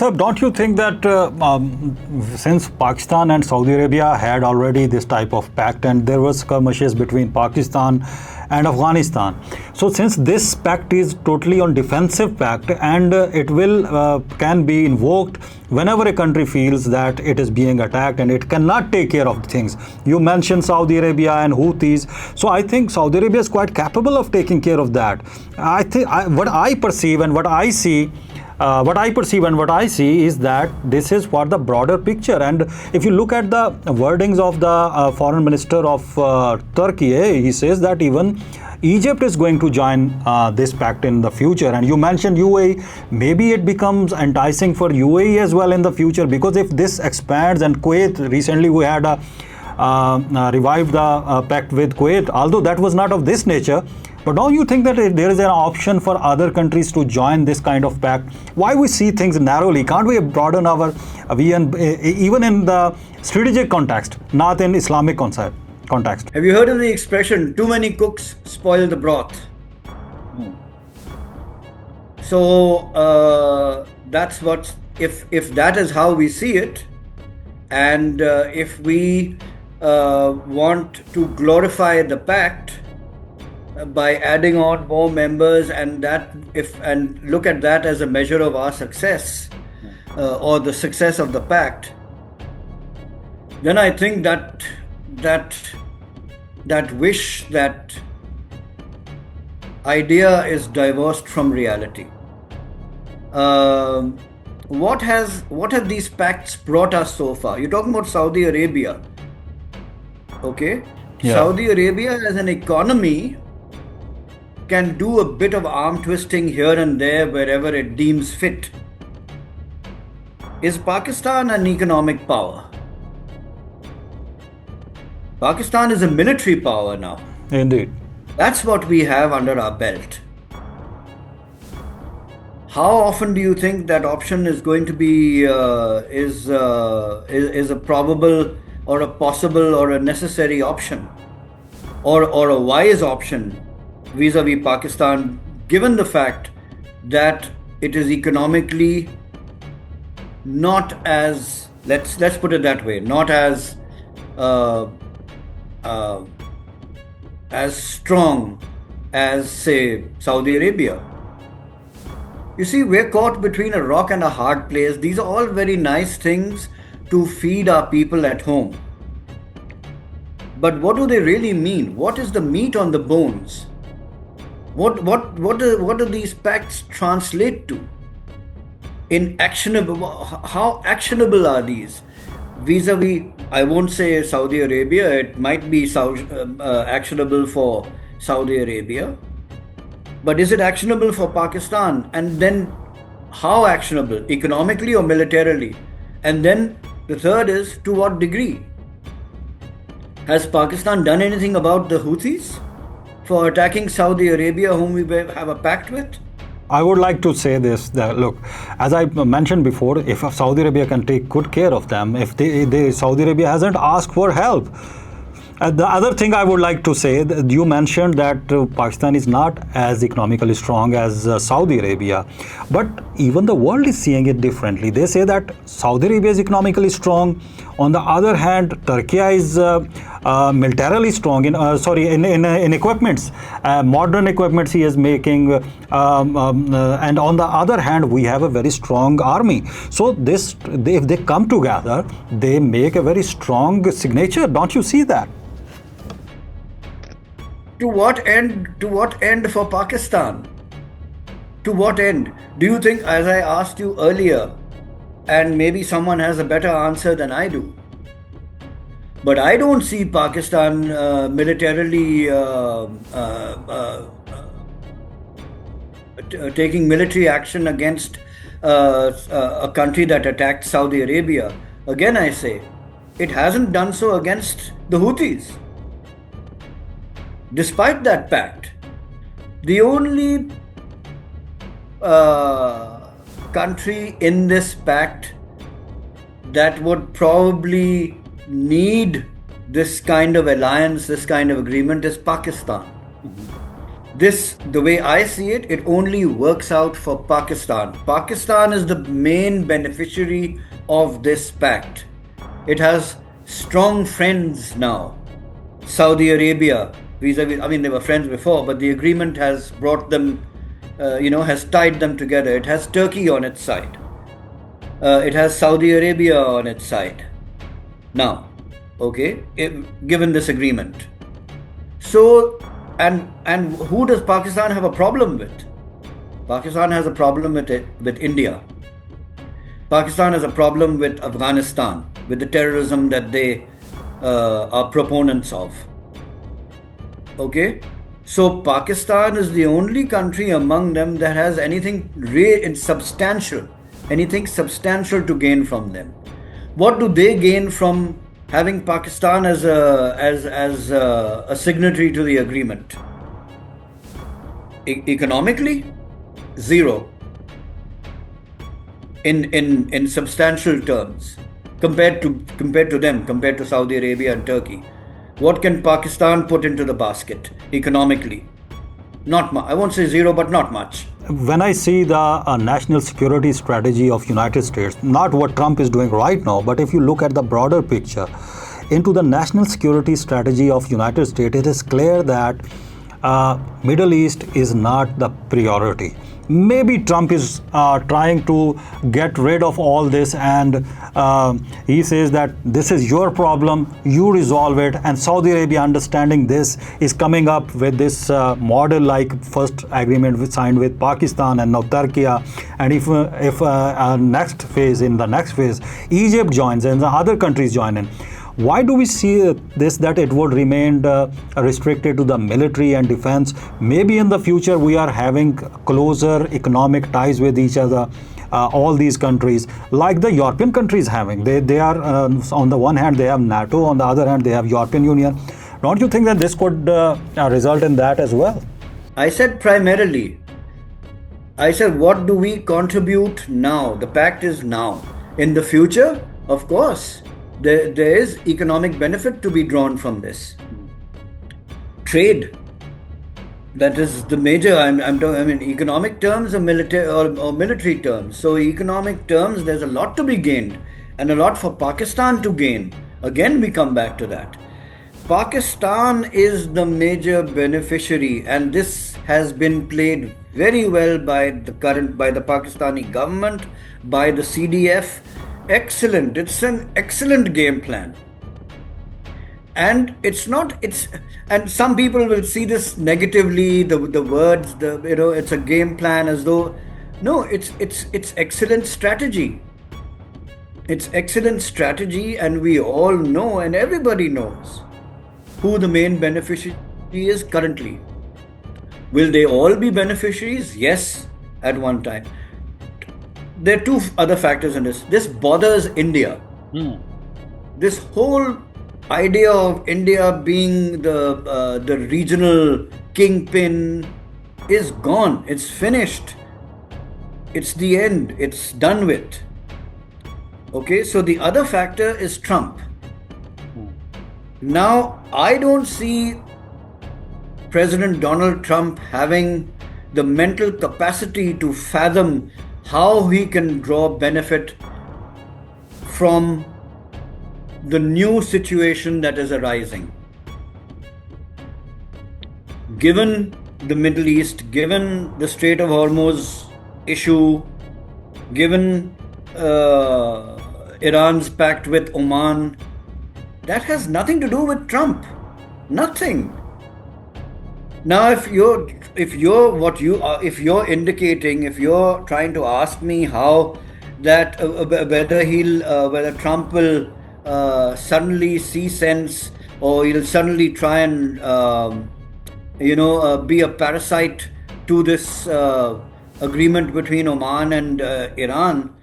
So, don't you think that since Pakistan and Saudi Arabia had already this type of pact and there was skirmishes between Pakistan and Afghanistan, so since this pact is totally on defensive pact and it will can be invoked whenever a country feels that it is being attacked and it cannot take care of things. You mentioned Saudi Arabia and Houthis, so I think Saudi Arabia is quite capable of taking care of that. I think what I perceive and what I see. What I perceive and what I see is that this is for the broader picture. And if you look at the wordings of the foreign minister of Turkey, he says that even Egypt is going to join this pact in the future. And you mentioned UAE, maybe it becomes enticing for UAE as well in the future, because if this expands, and Kuwait, recently we had revived the pact with Kuwait, although that was not of this nature. But don't you think that there is an option for other countries to join this kind of pact? Why we see things narrowly? Can't we broaden our vision even in the strategic context, not in Islamic context? Have you heard of the expression, too many cooks spoil the broth? So that's what, if that is how we see it, and if we want to glorify the pact by adding on more members, and look at that as a measure of our success or the success of the pact, then I think that wish, that idea is divorced from reality. What have these pacts brought us so far? You're talking about Saudi Arabia, okay? Yeah. Saudi Arabia as an economy can do a bit of arm twisting here and there wherever it deems fit. Is Pakistan an economic power? Pakistan is a military power now. Indeed. That's what we have under our belt. How often do you think that option is going to be is a probable or a possible or a necessary option, or a wise option vis-a-vis Pakistan, given the fact that it is economically not as, let's put it that way, not as strong as, say, Saudi Arabia? You see, we're caught between a rock and a hard place. These are all very nice things to feed our people at home. But what do they really mean? What is the meat on the bones? What do these pacts translate to? In actionable, how actionable are these? Vis-a-vis, I won't say Saudi Arabia, it might be actionable for Saudi Arabia. But is it actionable for Pakistan? And then how actionable? Economically or militarily? And then the third is, to what degree? Has Pakistan done anything about the Houthis for attacking Saudi Arabia, whom we have a pact with? I would like to say this, that look, as I mentioned before, if Saudi Arabia can take good care of them, if Saudi Arabia hasn't asked for help. The other thing I would like to say, you mentioned that Pakistan is not as economically strong as Saudi Arabia, but even the world is seeing it differently. They say that Saudi Arabia is economically strong. On the other hand, Turkey is militarily strong in equipments, modern equipments he is making, and on the other hand, we have a very strong army. So if they come together, they make a very strong signature. Don't you see that? To what end? To what end for Pakistan? To what end? Do you think, as I asked you earlier, and maybe someone has a better answer than I do, but I don't see Pakistan militarily taking military action against a country that attacked Saudi Arabia. Again, I say, it hasn't done so against the Houthis. Despite that pact, the only country in this pact that would probably need this kind of alliance, this kind of agreement, is Pakistan. this, the way I see it, it only works out for Pakistan. Pakistan is the main beneficiary of this pact. It has strong friends now. Saudi Arabia, vis-a-vis, I mean, they were friends before, but the agreement has brought them, has tied them together. It has Turkey on its side. It has Saudi Arabia on its side. Now, okay, given this agreement. So, and who does Pakistan have a problem with? Pakistan has a problem with India. Pakistan has a problem with Afghanistan, with the terrorism that they are proponents of. Okay? So Pakistan is the only country among them that has anything substantial to gain from them. What do they gain from having Pakistan as a signatory to the agreement? Economically, zero. In substantial terms, compared to Saudi Arabia and Turkey, what can Pakistan put into the basket economically? Not much. I won't say zero, but not much. When I see the national security strategy of United States, not what Trump is doing right now, but if you look at the broader picture, into the national security strategy of United States, it is clear that Middle East is not the priority. Maybe Trump is trying to get rid of all this, and he says that this is your problem, you resolve it, and Saudi Arabia, understanding this, is coming up with this model like first agreement signed with Pakistan and now Turkey, and if in the next phase Egypt joins and the other countries join in. Why do we see this, that it would remain restricted to the military and defense? Maybe in the future we are having closer economic ties with each other, all these countries, like the European countries having. They are, on the one hand, they have NATO, on the other hand, they have European Union. Don't you think that this could result in that as well? I said primarily. I said, what do we contribute now? The pact is now. In the future, of course, there is economic benefit to be drawn from this. Trade, that is the major. Economic terms or military terms. So economic terms, there's a lot to be gained and a lot for Pakistan to gain. Again, we come back to that. Pakistan is the major beneficiary, and this has been played very well by the Pakistani government, by the CDF. Excellent. It's an excellent game plan. And and some people will see this negatively, the words, it's a game plan, as though, no, it's excellent strategy. It's excellent strategy, and we all know, and everybody knows, who the main beneficiary is currently. Will they all be beneficiaries? Yes, at one time. There are two other factors in this. This bothers India. This whole idea of India being the regional kingpin is gone. It's finished. It's the end. It's done with. Okay, so the other factor is Trump. Now, I don't see President Donald Trump having the mental capacity to fathom how he can draw benefit from the new situation that is arising. Given the Middle East, given the Strait of Hormuz issue, given Iran's pact with Oman, that has nothing to do with Trump. Nothing. Now, if you're indicating, if you're trying to ask me how that whether Trump will suddenly see sense, or he'll suddenly try and be a parasite to this agreement between Oman and Iran,